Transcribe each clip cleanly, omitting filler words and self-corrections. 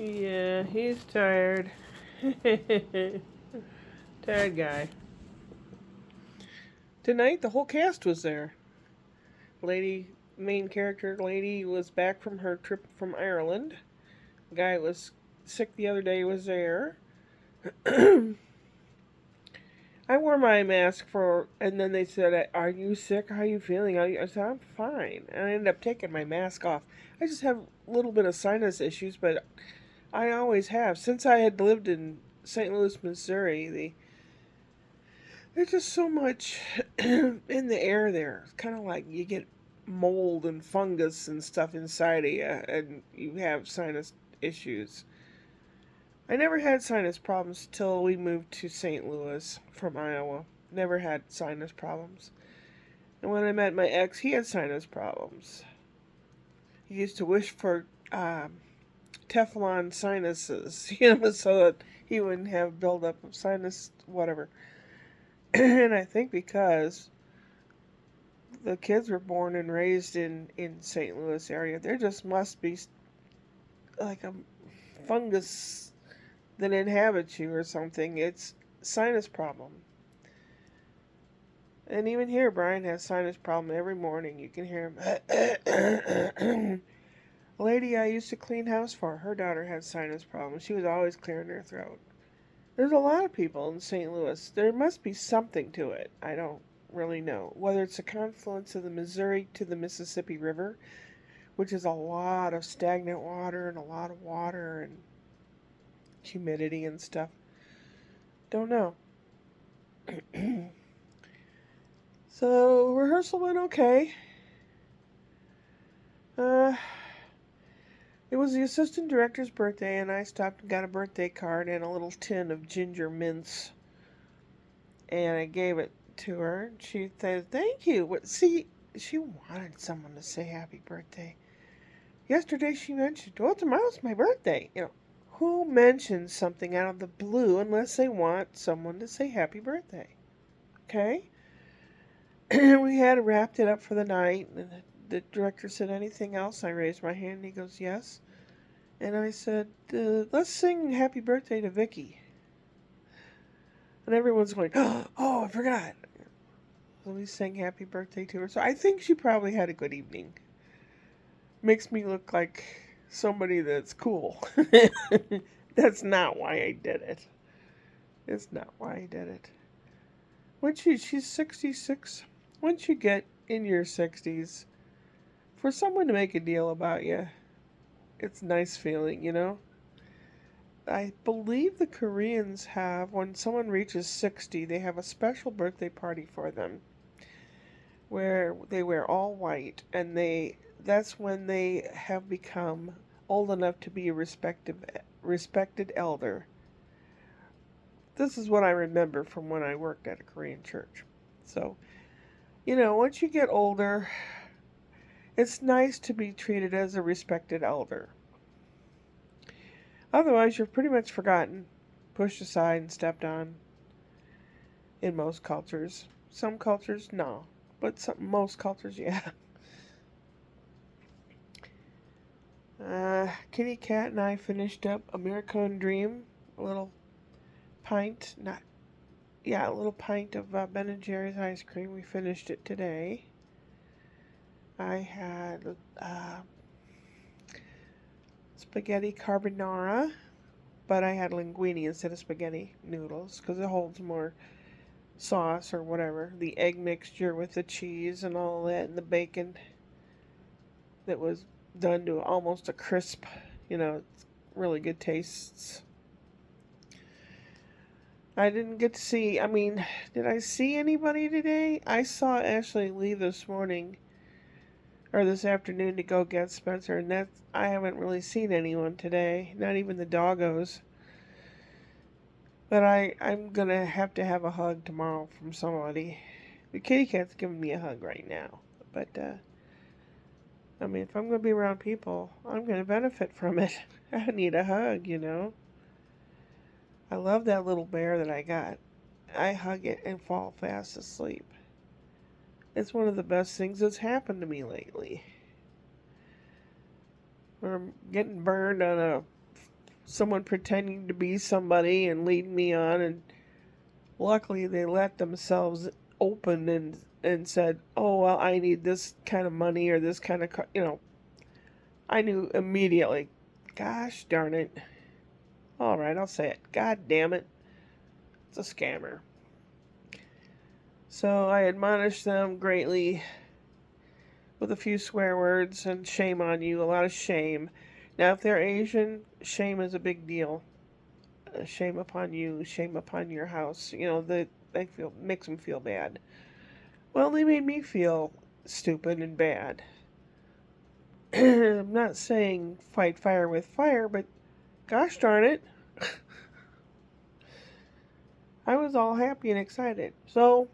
Yeah, he's tired. Tired guy. Tonight, the whole cast was there. Main character lady was back from her trip from Ireland. The guy was sick the other day was there. I wore my mask and then they said, "Are you sick? How are you feeling?" I said, "I'm fine." And I ended up taking my mask off. I just have a little bit of sinus issues, but I always have. Since I had lived in St. Louis, Missouri, there's just so much in the air there. It's kind of like you get mold and fungus and stuff inside of you, and you have sinus issues. I never had sinus problems till we moved to St. Louis from Iowa. Never had sinus problems. And when I met my ex, he had sinus problems. He used to wish for Teflon sinuses, so that he wouldn't have buildup of sinus, whatever. And I think because the kids were born and raised in St. Louis area, there just must be like a fungus that inhabits you or something. It's sinus problem. And even here, Brian has sinus problem every morning. You can hear him. A lady I used to clean house for, her daughter had sinus problems. She was always clearing her throat. There's a lot of people in St. Louis. There must be something to it. I don't really know. Whether it's a confluence of the Missouri to the Mississippi River, which is a lot of stagnant water and a lot of water and humidity and stuff. Don't know. So, rehearsal went okay. Uh, it was the assistant director's birthday, and I stopped and got a birthday card and a little tin of ginger mints, and I gave it to her. She said, "Thank you." But see, she wanted someone to say happy birthday. Yesterday she mentioned, "Well, tomorrow's my birthday." Who mentions something out of the blue unless they want someone to say happy birthday? Okay? We had wrapped it up for the night, and the director said, "Anything else?" I raised my hand, and he goes, "Yes." And I said, "Let's sing happy birthday to Vicky." And everyone's going, "Oh, I forgot." So we sang happy birthday to her. So I think she probably had a good evening. Makes me look like somebody that's cool. That's not why I did it. It's not why I did it. She's 66. Once you get in your 60s, for someone to make a deal about you, it's a nice feeling. I believe the Koreans have, when someone reaches 60, they have a special birthday party for them where they wear all white, and that's when they have become old enough to be a respected elder. This is what I remember from when I worked at a Korean church. So, once you get older, it's nice to be treated as a respected elder. Otherwise, you're pretty much forgotten, pushed aside, and stepped on in most cultures. Some cultures, no. But most cultures, yeah. Kitty Cat and I finished up American Dream, a little pint, not, yeah, a little pint of Ben and Jerry's ice cream. We finished it today. I had spaghetti carbonara, but I had linguine instead of spaghetti noodles because it holds more sauce or whatever. The egg mixture with the cheese and all that, and the bacon that was done to almost a crisp. It's really good tastes. I didn't get to see, did I see anybody today? I saw Ashley leave this morning or this afternoon to go get Spencer, and I haven't really seen anyone today, not even the doggos. But I'm gonna have to have a hug tomorrow from somebody. The kitty cat's giving me a hug right now. But, if I'm gonna be around people, I'm gonna benefit from it. I need a hug. I love that little bear that I got. I hug it and fall fast asleep. It's one of the best things that's happened to me lately. From getting burned on a someone pretending to be somebody and leading me on, and luckily they let themselves open and said, "Oh, well, I need this kind of money or this kind of I knew immediately. Gosh darn it. All right, I'll say it. God damn it. It's a scammer." So I admonished them greatly with a few swear words and shame on you, a lot of shame. Now, if they're Asian, shame is a big deal. Shame upon you, shame upon your house. They feel makes them feel bad. Well, they made me feel stupid and bad. I'm not saying fight fire with fire, but gosh darn it, I was all happy and excited. So,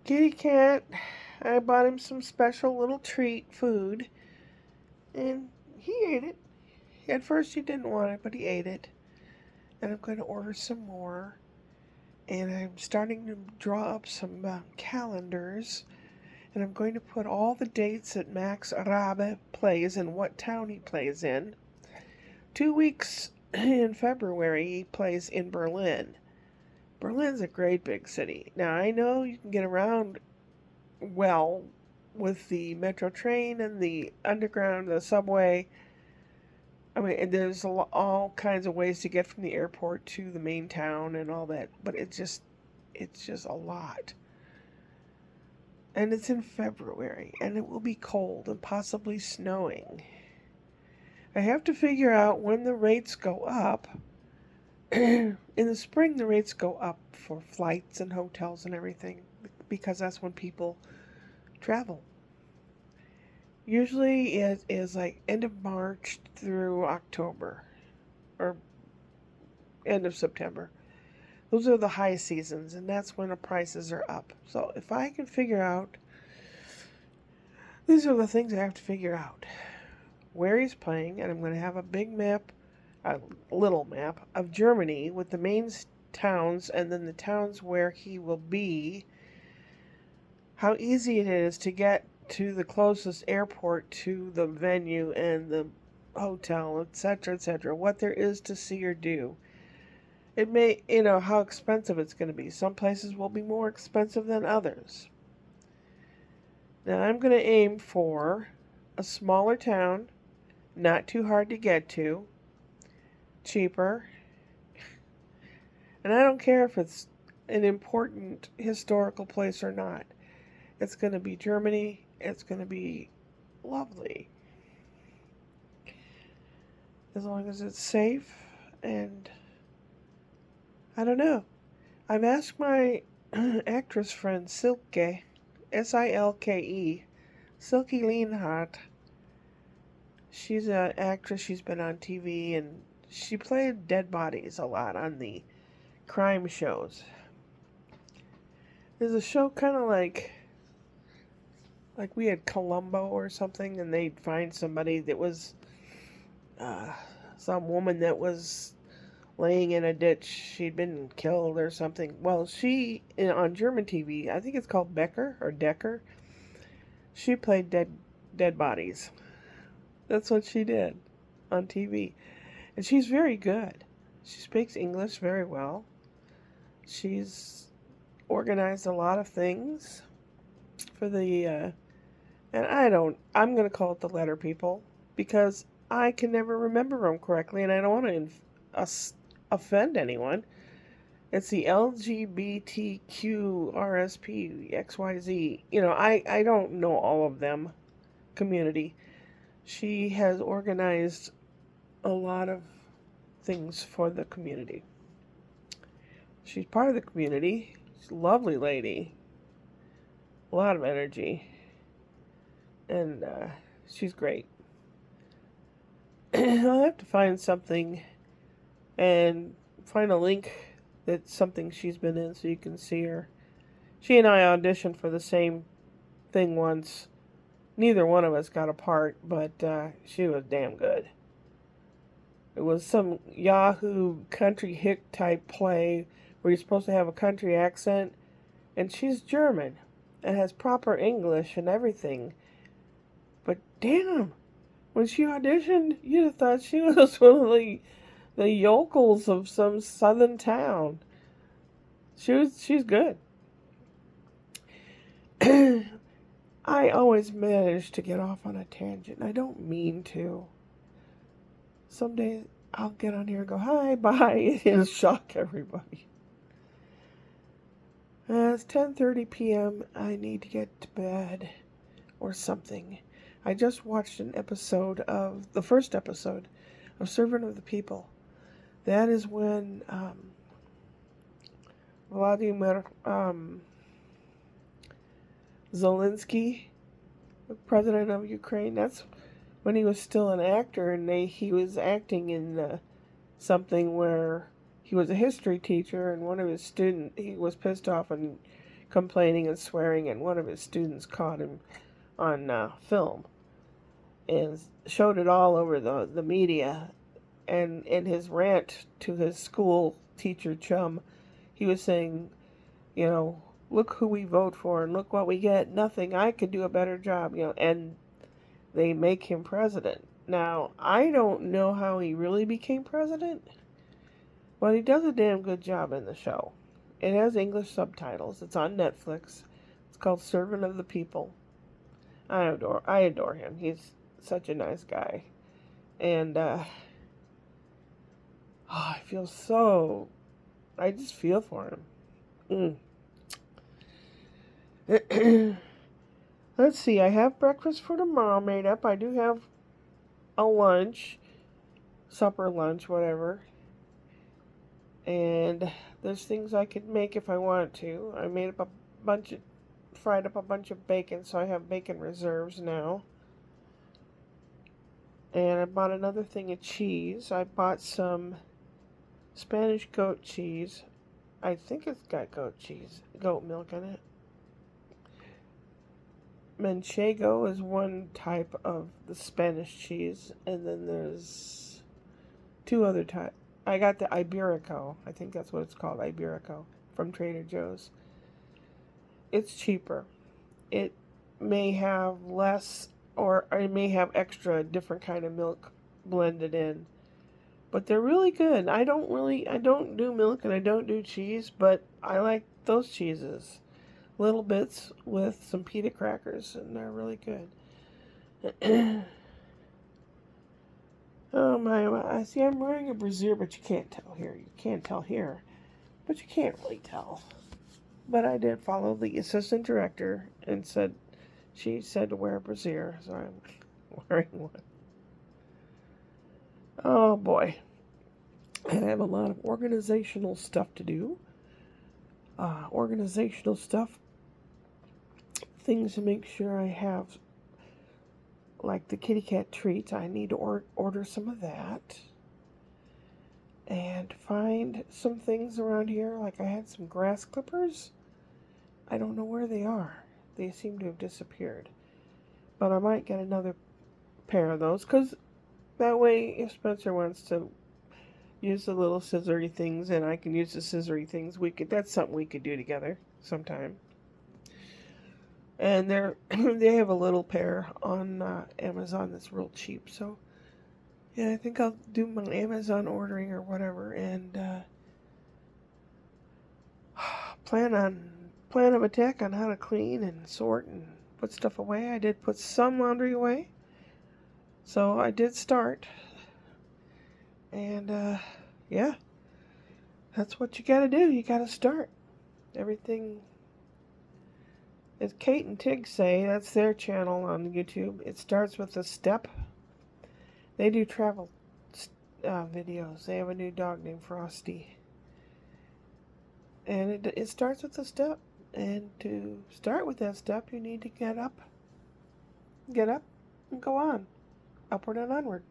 kitty cat, I bought him some special little treat food, and he ate it. At first, he didn't want it, but he ate it. And I'm going to order some more. And I'm starting to draw up some calendars. And I'm going to put all the dates that Max Rabe plays and what town he plays in. 2 weeks in February, he plays in Berlin. Berlin's a great big city. Now, I know you can get around well with the metro train and the underground, the subway. I mean, and there's all kinds of ways to get from the airport to the main town and all that, but it's just a lot. And it's in February, and it will be cold and possibly snowing. I have to figure out when the rates go up. In the spring, the rates go up for flights and hotels and everything, because that's when people travel. Usually it is like end of March through October, or end of September. Those are the high seasons, and that's when the prices are up. So if I can figure out, these are the things I have to figure out. Where he's playing, and I'm going to have a big map, a little map, of Germany with the main towns and then the towns where he will be. How easy it is to get to the closest airport to the venue and the hotel, etc., etc., what there is to see or do. It may, how expensive it's going to be. Some places will be more expensive than others. Now, I'm going to aim for a smaller town, not too hard to get to, cheaper, and I don't care if it's an important historical place or not. It's going to be Germany. It's going to be lovely. As long as it's safe, and I don't know. I've asked my actress friend Silke, Silke, Silke Leonhardt. She's an actress. She's been on TV, and she played dead bodies a lot on the crime shows. There's a show kind of like we had Columbo or something, and they'd find somebody that was some woman that was laying in a ditch. She'd been killed or something. Well, she, on German TV, I think it's called Becker or Decker, she played dead bodies. That's what she did on TV. And she's very good. She speaks English very well. She's organized a lot of things for the, and I'm going to call it the letter people, because I can never remember them correctly, and I don't want to offend anyone. It's the LGBTQRSP I don't know all of them community. She has organized a lot of things for the community. She's part of the community. She's a lovely lady. A lot of energy. And she's great. I'll have to find something and find a link that's something she's been in so you can see her. She and I auditioned for the same thing once. Neither one of us got a part, but she was damn good. It was some Yahoo country hick type play where you're supposed to have a country accent, and she's German and has proper English and everything. But damn, when she auditioned, you'd have thought she was one of the the yokels of some southern town. She's good. I always manage to get off on a tangent. I don't mean to. Someday I'll get on here and go, hi, bye, and shock everybody. It's 10:30 p.m. I need to get to bed or something. I just watched the first episode of Servant of the People. That is when Vladimir Zelensky, the president of Ukraine, that's when he was still an actor, and he was acting in something where he was a history teacher, and one of his students, he was pissed off and complaining and swearing, and one of his students caught him on film and showed it all over the media. And in his rant to his school teacher chum, he was saying, look who we vote for and look what we get. Nothing. I could do a better job, and they make him president. Now, I don't know how he really became president, but he does a damn good job in the show. It has English subtitles. It's on Netflix. It's called Servant of the People. I adore him. He's such a nice guy. And I just feel for him. Let's see, I have breakfast for tomorrow made up. I do have a lunch, supper, lunch, whatever. And there's things I could make if I wanted to. I fried up a bunch of bacon, so I have bacon reserves now. And I bought another thing of cheese. I bought some Spanish goat cheese. I think it's got goat milk in it. Manchego is one type of the Spanish cheese, and then there's two other types. I got the Iberico. I think that's what it's called, Iberico, from Trader Joe's. It's cheaper. It may have less, or it may have extra different kind of milk blended in. But they're really good. I don't do milk and I don't do cheese, but I like those cheeses. Little bits with some pita crackers, and they're really good. Oh my, I see I'm wearing a brassiere, but you can't tell here. You can't tell here, but you can't really tell. But I did follow the assistant director and she said to wear a brassiere, so I'm wearing one. Oh boy. I have a lot of organizational stuff to do. Things to make sure I have, like the kitty cat treats. I need to order some of that. And find some things around here. Like I had some grass clippers. I don't know where they are. They seem to have disappeared. But I might get another pair of those, because that way if Spencer wants to use the little scissory things and I can use the scissory things, that's something we could do together sometime. And they have a little pair on Amazon that's real cheap. So yeah, I think I'll do my Amazon ordering or whatever, and plan of attack on how to clean and sort and put stuff away. I did put some laundry away, so I did start. And yeah, that's what you gotta do. You gotta start. Everything, as Kate and Tig say, that's their channel on YouTube. It starts with a step. They do travel videos. They have a new dog named Frosty. And it starts with a step. And to start with that step, you need to get up and go on. Upward and onward.